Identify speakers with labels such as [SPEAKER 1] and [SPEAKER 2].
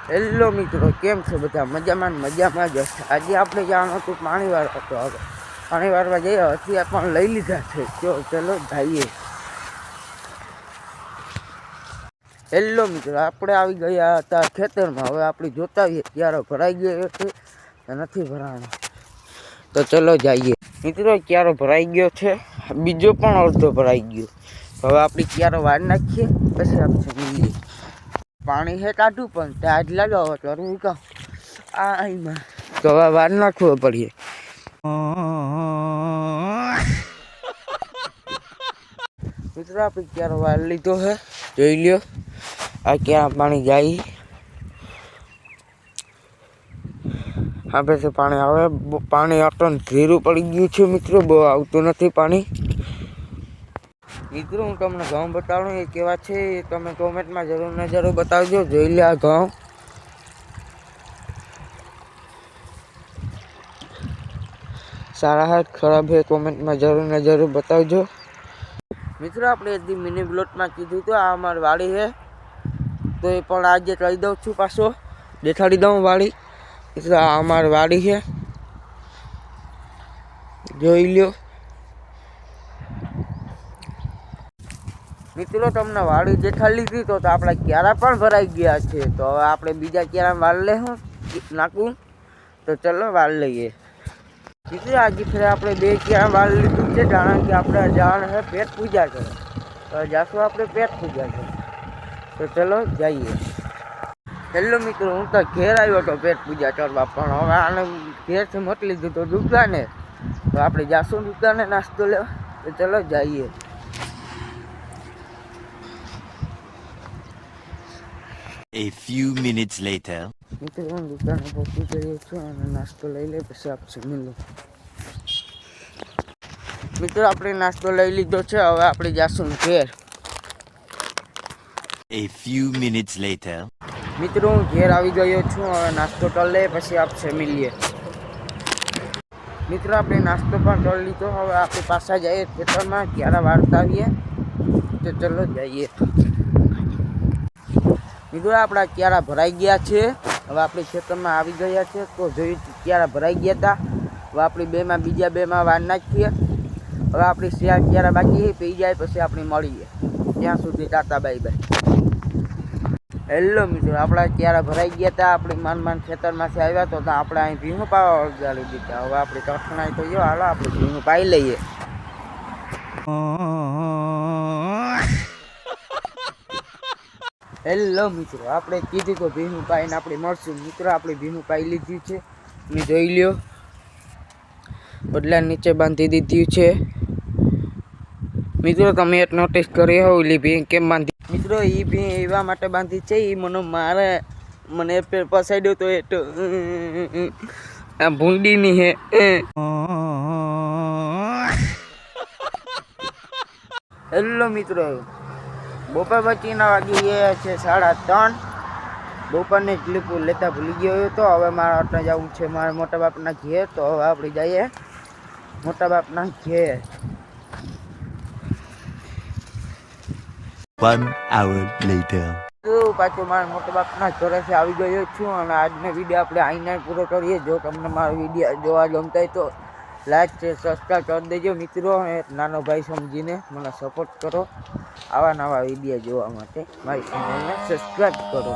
[SPEAKER 1] Hello મિત્રો, કેમ છો બધા? મજામાં જ હશે. આજે આપણે જવાનું હતું પાણી વાળવા, તો હવે પાણી વાળવા જઈએ. અત્યારે પણ લઈ લીધા છે. ચલો જઈએ. હેલો મિત્રો, આપણે આવી ગયા હતા ખેતરમાં. હવે આપણે જોતા આવીએ ક્યારો ભરાઈ ગયો છે કે નથી ભરાણો. તો ચલો જઈએ મિત્રો. ક્યારો ભરાઈ ગયો છે, બીજો પણ અડધો ભરાઈ ગયો. હવે આપણે ક્યારો વાર નાખીએ, પછી આપણે મળીએ. પાણી છે કાઢું, પણ ત્યાં જ લગાવો તો કહું આમાં તો હવે વાર નાખવો પડીએ. મિત્રો આપણે ક્યારો વાર લીધો છે, જોઈ લ્યો. આ ક્યાં પાણી જાય. આપણે તો પાણી આવે, પાણી આપણને ધીરું પડી ગયું છે મિત્રો, બહુ આવતું નથી પાણી. મિત્રો હું તમને ઘઉં બતાવું એ કેવા છે એ તમે કોમેન્ટમાં જરૂર બતાવજો. જોઈ લે આ ઘઉં સારા હે ખરાબ હે, કોમેન્ટમાં જરૂર બતાવજો. મિત્રો આપણે એક દી મિની બ્લોટમાં કીધું તો આ અમારી વાડી છે, તો એ પણ આજે કહી દઉં છું, પાછો દેખાડી દઉં વાડી. મિત્રો આ અમારી વાડી છે, જોઈ લ્યો. મિત્રો તમને વાડી દેખાડી લીધી તો આપણા ક્યારા પણ ભરાઈ ગયા છે. તો હવે આપણે બીજા ક્યારા વાળ લેવું નાખવું. તો ચલો વાળ લઈએ. મિત્રો આજે ફરે આપણે 2 ક્યારા વાળ લીધું છે, કારણ કે આપણે જવાનું છે પેટ પૂજા કરે. તો જાશું આપણે પેટ પૂજા કરે. તો ચલો જઈએ. હેલો મિત્રો, હું તો ઘેર આવ્યો હતો પેટ પૂજા કરવા, પણ હવે આને ઘેરથી મોકલી દીધો દુકાને. તો આપણે જાશું દુકાને નાસ્તો લેવા. તો ચલો જઈએ.
[SPEAKER 2] A few minutes later.
[SPEAKER 1] મિત્રો હું દુકાને પહોંચી ગયો છું અને નાસ્તો લઈ લે, પછી આપશે મિલું. મિત્રો આપણે નાસ્તો લઈ લીધો છે, હવે આપણે જાશું ઘેર.
[SPEAKER 2] A few minutes later.
[SPEAKER 1] મિત્રો હું ઘેર આવી ગયો છું, હવે નાસ્તો કરી લે, પછી આપશે મિલીએ. મિત્રો આપણે નાસ્તો પણ કરી લીધો, હવે આપણે પાછા જઈએ ખેતરમાં, ક્યારે વાળતા આવીએ. તો ચલો જઈએ. મિત્રો આપણા ક્યારા ભરાઈ ગયા છે, હવે આપણે ખેતરમાં આવી ગયા છે. તો જોયું ક્યારા ભરાઈ ગયા હતા. હવે આપણે બીજા બેમાં વાર નાખીએ. હવે આપણી શેર ક્યારા બાકી પી જાય, પછી આપણે મળીએ. ત્યાં સુધી ટાટા બાય બાય. હેલો મિત્રો, આપણા ક્યારા ભરાઈ ગયા હતા. આપણે માન ખેતરમાંથી આવ્યા તો આપણે અહીં ભીનું પાવા વળગાડી દીધા. હવે આપણે કઠણાઈ તો જો હાલો આપણે ભીનું પાઈ લઈએ. હેલો મિત્રો, આપણે કીધું તો ભીનું પાઈને આપણે મળશું. મિત્રો આપણે ભીનું પાઈ લીધું છે, તમે જોઈ લ્યો. બદલા નીચે બાંધી દીધું છે. મિત્રો તમે એક નોટિસ કરી હો, ઓલી ભીં કેમ બાંધી? મિત્રો એ ભીં એવા માટે બાંધી છે, એ મને પસાડ્યો તો એ તો આ ભૂંડીની હે. હેલો મિત્રો, બપોર પછીના વાગી ગયા છે 3:30. બપોરને ક્લિપ લેતા ભૂલી ગયો હતો. હવે મારે અટને જવું છે મારા મોટા બાપના ઘેર. તો હવે આપણે જઈએ મોટા બાપના ઘેર.
[SPEAKER 2] 1 hour later.
[SPEAKER 1] પાછો મારા મોટા બાપના ઘરેથી આવી ગયો છું, અને આજનો વિડીયો આપણે અહીંયા પૂરો કરીએ. જો તમને મારો વિડીયો જોવા ગમતા હોય તો લાઈક છે સબસ્ક્રાઈબ કરી દેજો મિત્રો. એક નાનો ભાઈ સમજીને મને સપોર્ટ કરો. આવા નવા વિડીયો જોવા માટે મારી ચેનલને સબસ્ક્રાઈબ કરો.